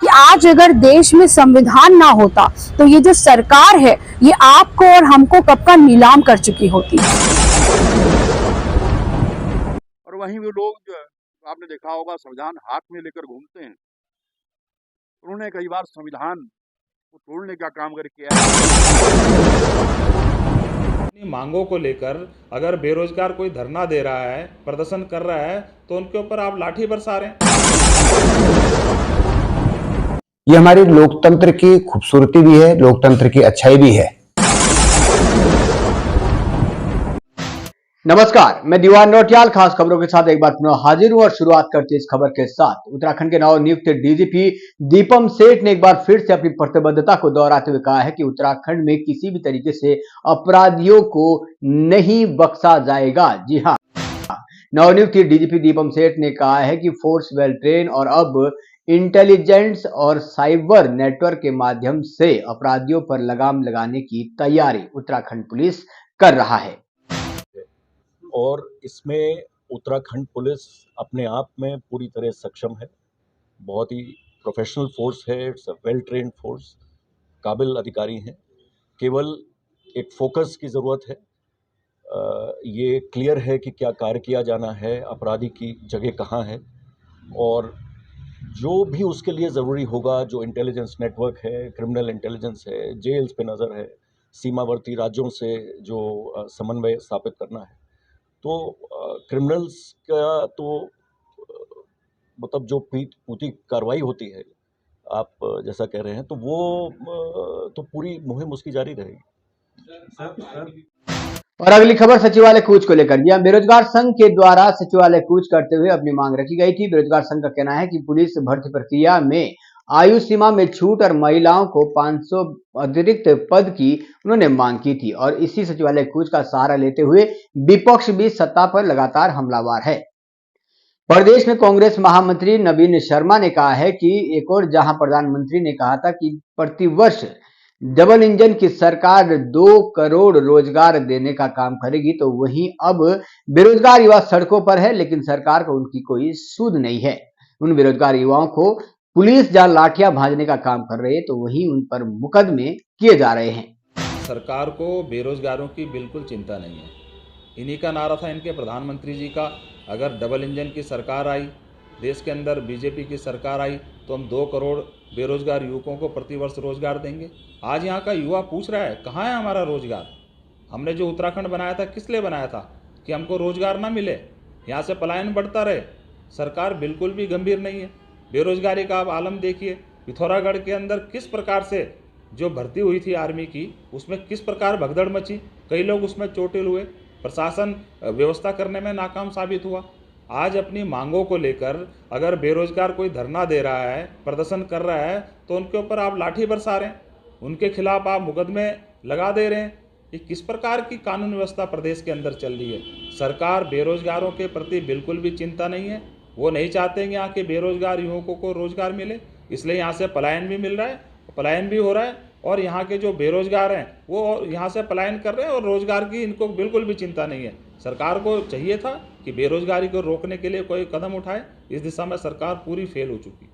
कि आज अगर देश में संविधान ना होता तो ये जो सरकार है ये आपको और हमको कब का नीलाम कर चुकी होती। और वहीं भी लोग जो है, आपने देखा होगा संविधान हाथ में लेकर घूमते हैं। उन्होंने कई बार संविधान को तोड़ने का काम किया है। अपनी मांगों को लेकर अगर बेरोजगार कोई धरना दे रहा है, प्रदर्शन कर रहा है, तो उनके ऊपर आप लाठी बरसा रहे हैं। ये हमारे लोकतंत्र की खूबसूरती भी है, लोकतंत्र की अच्छाई भी है। नमस्कार, मैं दीवान नौटियाल खास खबरों के साथ एक बार पुनः हाजिर हूं और शुरुआत करते इस खबर के साथ। उत्तराखंड के नव नियुक्त डीजीपी दीपम सेठ ने एक बार फिर से अपनी प्रतिबद्धता को दोहराते हुए कहा है कि उत्तराखंड में किसी भी तरीके से अपराधियों को नहीं बख्शा जाएगा। जी हां, नवनियुक्त डीजीपी दीपम सेठ ने कहा है कि फोर्स वेल ट्रेन और अब इंटेलिजेंस और साइबर नेटवर्क के माध्यम से अपराधियों पर लगाम लगाने की तैयारी उत्तराखंड पुलिस कर रहा है। और इसमें उत्तराखंड पुलिस अपने आप में पूरी तरह सक्षम है। बहुत ही प्रोफेशनल फोर्स है, it's a well trained force, काबिल अधिकारी हैं। केवल एक फोकस की ज़रूरत है। ये क्लियर है कि क्या कार्य किया जाना है, अपराधी की जगह कहाँ है, और जो भी उसके लिए ज़रूरी होगा, जो इंटेलिजेंस नेटवर्क है, क्रिमिनल इंटेलिजेंस है, जेल्स पे नज़र है, सीमावर्ती राज्यों से जो समन्वय स्थापित करना है, तो क्रिमिनल्स का तो मतलब जो पूरी कार्रवाई होती है, आप जैसा कह रहे हैं, तो वो तो पूरी मुहिम उसकी जारी रहेगी। और अगली खबर सचिवालय कूच को लेकर। जी, बेरोजगार संघ के द्वारा सचिवालय कूच करते हुए अपनी मांग रखी गई थी। बेरोजगार संघ का कहना है कि पुलिस भर्ती प्रक्रिया में आयु सीमा में छूट और महिलाओं को 500 अतिरिक्त पद की उन्होंने मांग की थी। और इसी सचिवालय कूच का सहारा लेते हुए विपक्ष भी सत्ता पर लगातार हमलावर है। प्रदेश में कांग्रेस महामंत्री नवीन शर्मा ने कहा है कि एक और जहां प्रधानमंत्री ने कहा था कि प्रतिवर्ष डबल इंजन की सरकार 2 करोड़ रोजगार देने का काम करेगी, तो वहीं अब बेरोजगार युवा सड़कों पर है, लेकिन सरकार को उनकी कोई सूध नहीं है। उन बेरोजगार युवाओं को पुलिस जहां लाठियां भाजने का काम कर रही है, तो वहीं उन पर मुकदमे किए जा रहे हैं। सरकार को बेरोजगारों की बिल्कुल चिंता नहीं है। इन्हीं का नारा था इनके प्रधानमंत्री जी का, अगर डबल इंजन की सरकार आई, देश के अंदर बीजेपी की सरकार आई, तो हम 2 करोड़ बेरोजगार युवकों को प्रतिवर्ष रोजगार देंगे। आज यहाँ का युवा पूछ रहा है कहाँ है हमारा रोजगार। हमने जो उत्तराखंड बनाया था किस लिए बनाया था, कि हमको रोजगार ना मिले, यहाँ से पलायन बढ़ता रहे। सरकार बिल्कुल भी गंभीर नहीं है। बेरोजगारी का आप आलम देखिए, पिथौरागढ़ के अंदर किस प्रकार से जो भर्ती हुई थी आर्मी की, उसमें किस प्रकार भगदड़ मची, कई लोग उसमें चोटिल हुए, प्रशासन व्यवस्था करने में नाकाम साबित हुआ। आज अपनी मांगों को लेकर अगर बेरोजगार कोई धरना दे रहा है, प्रदर्शन कर रहा है, तो उनके ऊपर आप लाठी बरसा रहे हैं, उनके खिलाफ आप मुकदमे लगा दे रहे हैं। ये किस प्रकार की कानून व्यवस्था प्रदेश के अंदर चल रही है। सरकार बेरोजगारों के प्रति बिल्कुल भी चिंता नहीं है। वो नहीं चाहते कि यहाँ के बेरोजगार युवकों को रोजगार मिले, इसलिए यहाँ से पलायन भी मिल रहा है, पलायन भी हो रहा है, और यहाँ के जो बेरोजगार हैं वो यहाँ से पलायन कर रहे हैं, और रोजगार की इनको बिल्कुल भी चिंता नहीं है। सरकार को चाहिए था कि बेरोजगारी को रोकने के लिए कोई कदम उठाए। इस दिशा में सरकार पूरी फेल हो चुकी।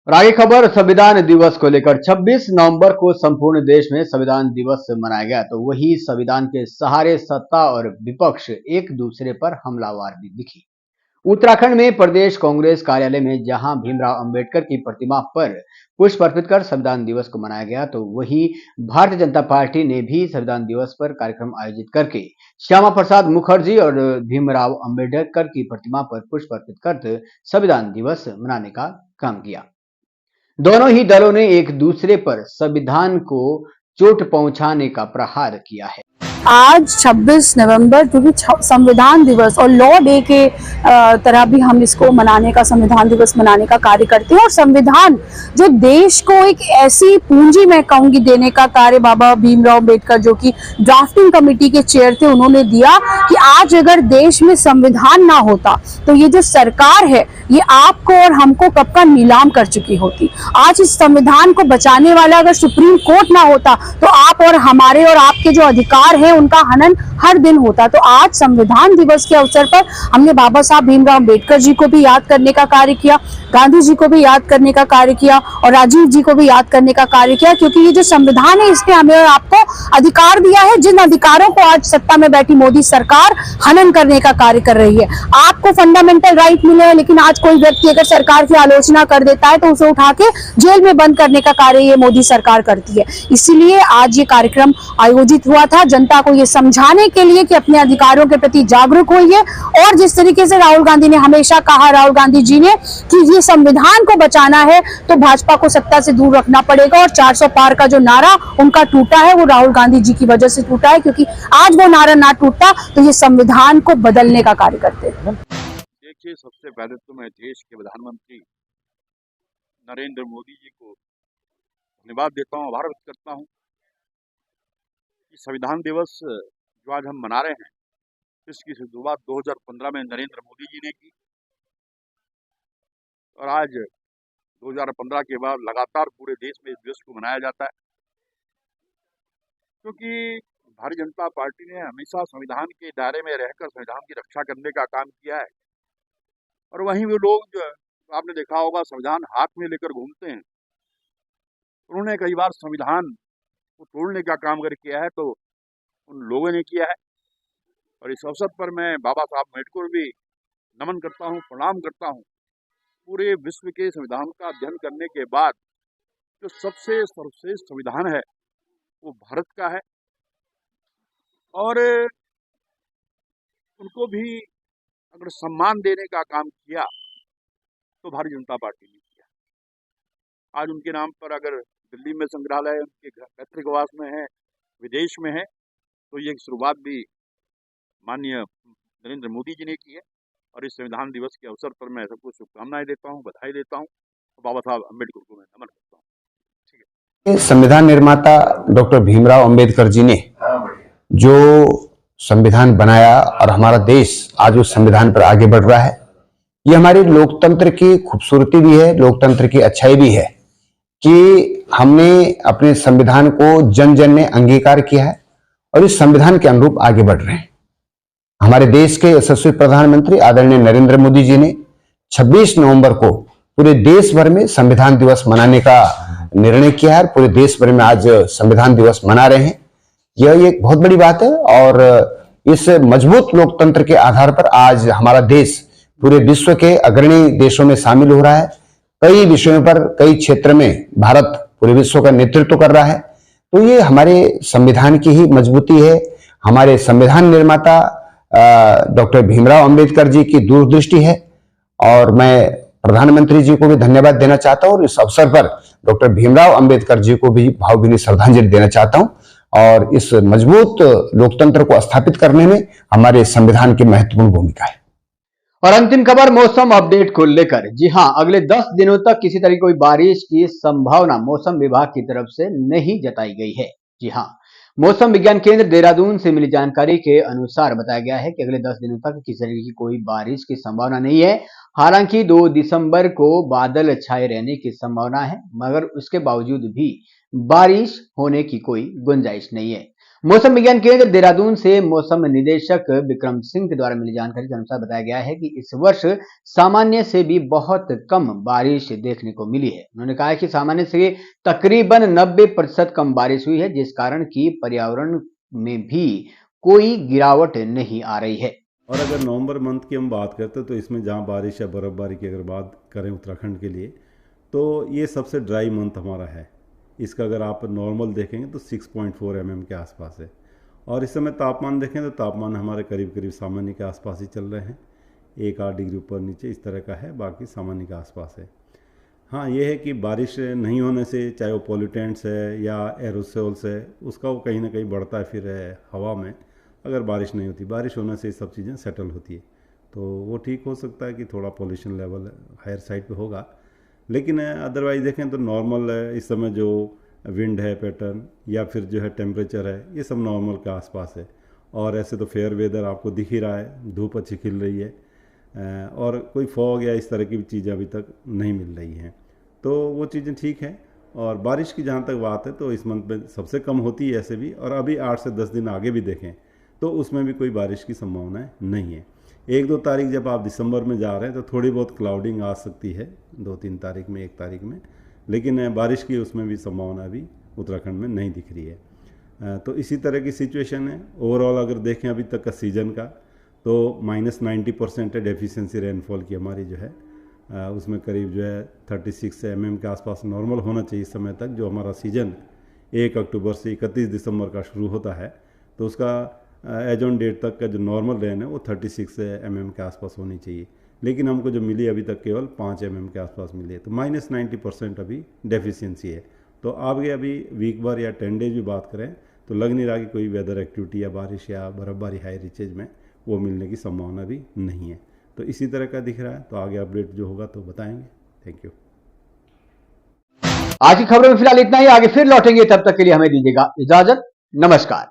और आगे खबर संविधान दिवस को लेकर। 26 नवंबर को संपूर्ण देश में संविधान दिवस मनाया गया, तो वही संविधान के सहारे सत्ता और विपक्ष एक दूसरे पर हमलावर भी दिखी। उत्तराखंड में प्रदेश कांग्रेस कार्यालय में जहां भीमराव अंबेडकर की प्रतिमा पर पुष्प अर्पित कर संविधान दिवस को मनाया गया, तो वहीं भारतीय जनता पार्टी ने भी संविधान दिवस पर कार्यक्रम आयोजित करके श्यामा प्रसाद मुखर्जी और भीमराव अंबेडकर की प्रतिमा पर पुष्प अर्पित कर संविधान दिवस मनाने का काम किया। दोनों ही दलों ने एक दूसरे पर संविधान को चोट पहुंचाने का प्रहार किया है। आज 26 नवंबर जो कि संविधान दिवस और लॉ डे के तरह भी हम इसको मनाने का, संविधान दिवस मनाने का कार्य करते हैं। और संविधान जो देश को एक ऐसी पूंजी, मैं कहूंगी, देने का कार्य बाबा भीमराव अंबेडकर जो कि ड्राफ्टिंग कमेटी के चेयर थे, उन्होंने दिया कि आज अगर देश में संविधान ना होता तो ये जो सरकार है ये आपको और हमको कब का नीलाम कर चुकी होती। आज इस संविधान को बचाने वाला अगर सुप्रीम कोर्ट ना होता तो आप और हमारे और आपके जो अधिकार है हैं उनका हनन हर दिन होता। तो आज संविधान दिवस के अवसर पर हमने बाबा साहब भीमराव अम्बेडकर जी को भी याद करने का कार्य किया, गांधी जी को भी याद करने का कार्य किया और राजीव जी को भी याद करने का कार्य किया, क्योंकि ये जो संविधान है इसने हमें और आपको अधिकार दिया है, जिन अधिकारों को आज सत्ता में बैठी मोदी सरकार हनन करने का कार्य कर रही है। आपको फंडामेंटल राइट मिले हैं, लेकिन आज कोई व्यक्ति अगर सरकार की आलोचना कर देता है तो उसे उठा के जेल में बंद करने का कार्य ये मोदी सरकार करती है। इसीलिए आज ये कार्यक्रम आयोजित हुआ था, जनता को ये समझाने के लिए कि अपने अधिकारों के प्रति जागरूक होइए। और जिस तरीके से राहुल गांधी ने हमेशा कहा, राहुल गांधी जी ने, कि ये संविधान को बचाना है तो भाजपा को सत्ता से दूर रखना पड़ेगा। और 400 पार का जो नारा उनका टूटा है वो राहुल गांधी जी की वजह से टूटा है, क्योंकि आज वो नारा ना टूटता तो ये संविधान को बदलने का कार्य करते। देखिए, सबसे पहले तो मैं देश के प्रधानमंत्री नरेंद्र मोदी जी को धन्यवाद देता हूँ, आभार व्यक्त करता हूँ कि संविधान दिवस जो आज हम मना रहे हैं, इसकी शुरुआत 2015 में नरेंद्र मोदी जी ने की और आज 2015 के बाद लगातार पूरे देश में इस दिवस को मनाया जाता है, क्योंकि भारतीय जनता पार्टी ने हमेशा संविधान के दायरे में रहकर संविधान की रक्षा करने का काम किया है। और वहीं वो लोग जो आपने देखा होगा संविधान हाथ में लेकर घूमते हैं, उन्होंने कई बार संविधान को तोड़ने का काम अगर किया है तो उन लोगों ने किया है। और इस अवसर पर मैं बाबा साहब अम्बेडकर भी नमन करता हूँ, प्रणाम करता हूँ। पूरे विश्व के संविधान का अध्ययन करने के बाद जो सबसे सर्वश्रेष्ठ संविधान है वो भारत का है, और उनको भी अगर सम्मान देने का काम किया तो भारतीय जनता पार्टी ने किया। आज उनके नाम पर अगर दिल्ली में संग्रहालय उनके पैतृकवास में है, विदेश में है, तो ये शुरुआत भी माननीय नरेंद्र मोदी जी ने की है। और इस संविधान दिवस के अवसर पर मैं सबको शुभकामनाएं देता हूँ, बधाई देता हूँ और बाबा साहब अम्बेडकर को मैं नमन करता हूँ। ठीक है। संविधान निर्माता डॉक्टर भीमराव अंबेडकर जी ने जो संविधान बनाया और हमारा देश आज उस संविधान पर आगे बढ़ रहा है, ये हमारे लोकतंत्र की खूबसूरती भी है, लोकतंत्र की अच्छाई भी है कि हमने अपने संविधान को जन जन ने अंगीकार किया है और इस संविधान के अनुरूप आगे बढ़ रहे हैं। हमारे देश के यशस्वी प्रधानमंत्री आदरणीय नरेंद्र मोदी जी ने 26 नवंबर को पूरे देश भर में संविधान दिवस मनाने का निर्णय किया है। पूरे देश भर में आज संविधान दिवस मना रहे हैं, यह एक बहुत बड़ी बात है। और इस मजबूत लोकतंत्र के आधार पर आज हमारा देश पूरे विश्व के अग्रणी देशों में शामिल हो रहा है। कई विषयों पर, कई क्षेत्र में भारत पूरे विश्व का नेतृत्व कर रहा है। तो ये हमारे संविधान की ही मजबूती है, हमारे संविधान निर्माता डॉक्टर भीमराव अंबेडकर जी की दूरदृष्टि है। और मैं प्रधानमंत्री जी को भी धन्यवाद देना चाहता हूं और इस अवसर पर डॉक्टर भीमराव अंबेडकर जी को भी भावभीनी श्रद्धांजलि देना चाहता हूं। और इस मजबूत लोकतंत्र को स्थापित करने में हमारे संविधान की महत्वपूर्ण भूमिका है। और अंतिम खबर मौसम अपडेट को लेकर। जी हां, अगले 10 दिनों तक किसी तरह की कोई बारिश की संभावना मौसम विभाग की तरफ से नहीं जताई गई है। जी हां, मौसम विज्ञान केंद्र देहरादून से मिली जानकारी के अनुसार बताया गया है कि अगले 10 दिनों तक किसी तरह की कोई बारिश की संभावना नहीं है। हालांकि 2 दिसंबर को बादल छाए रहने की संभावना है, मगर उसके बावजूद भी बारिश होने की कोई गुंजाइश नहीं है। मौसम विज्ञान केंद्र देहरादून से मौसम निदेशक विक्रम सिंह के द्वारा मिली जानकारी के अनुसार बताया गया है कि इस वर्ष सामान्य से भी बहुत कम बारिश देखने को मिली है। उन्होंने कहा है कि सामान्य से तकरीबन 90% कम बारिश हुई है, जिस कारण की पर्यावरण में भी कोई गिरावट नहीं आ रही है। और अगर नवंबर मंथ की हम बात करते हैं तो इसमें जहां बारिश या बर्फबारी की अगर बात करें उत्तराखंड के लिए, तो ये सबसे ड्राई मंथ हमारा है। इसका अगर आप नॉर्मल देखेंगे तो 6.4 mm के आसपास है। और इस समय तापमान देखें तो तापमान हमारे करीब करीब सामान्य के आसपास ही चल रहे हैं, 1-8 डिग्री ऊपर नीचे इस तरह का है, बाकी सामान्य के आसपास है। हाँ, ये है कि बारिश नहीं होने से, चाहे वो पॉल्यूटेंट्स है या एरोसोल्स है, उसका वो कहीं ना कहीं बढ़ता है फिर हवा में। अगर बारिश नहीं होती, बारिश होने से ये सब चीज़ें सेटल होती है, तो वो ठीक हो सकता है कि थोड़ा पॉल्यूशन लेवल हायर साइड पे होगा। लेकिन अदरवाइज देखें तो नॉर्मल है इस समय, जो विंड है पैटर्न या फिर जो है टेम्परेचर है, ये सब नॉर्मल के आसपास है। और ऐसे तो फेयर वेदर आपको दिख ही रहा है, धूप अच्छी खिल रही है और कोई फॉग या इस तरह की चीज़ें अभी तक नहीं मिल रही हैं, तो वो चीज़ें ठीक हैं। और बारिश की जहाँ तक बात है तो इस मंथ में सबसे कम होती है ऐसे भी, और अभी 8 से 10 दिन आगे भी देखें तो उसमें भी कोई बारिश की संभावनाएं नहीं है। 1-2 तारीख जब आप दिसंबर में जा रहे हैं तो थोड़ी बहुत क्लाउडिंग आ सकती है 2-3 तारीख में, 1 तारीख में, लेकिन बारिश की उसमें भी संभावना अभी उत्तराखंड में नहीं दिख रही है। तो इसी तरह की सिचुएशन है। ओवरऑल अगर देखें अभी तक का सीजन का तो -90% है डेफिशिएंसी रेनफॉल की हमारी जो है, उसमें करीब जो है 36 mm के आसपास नॉर्मल होना चाहिए इस समय तक। जो हमारा सीजन 1 अक्टूबर से 31 दिसंबर का शुरू होता है तो उसका एज ऑन डेट तक का जो नॉर्मल रेन है वो 36 mm के आसपास होनी चाहिए, लेकिन हमको जो मिली अभी तक केवल 5 mm के आसपास मिली है। तो -90% अभी डेफिशिएंसी है। तो आगे अभी वीक भर या 10 डेज भी बात करें तो लग नहीं रहा कि कोई वेदर एक्टिविटी या बारिश या बर्फबारी हाई रिचेज में वो मिलने की संभावना भी नहीं है। तो इसी तरह का दिख रहा है। तो आगे अपडेट जो होगा तो बताएंगे। Thank you. आज की खबरों में फिलहाल इतना ही। आगे फिर लौटेंगे, तब तक के लिए हमें दीजिएगा इजाजत। नमस्कार।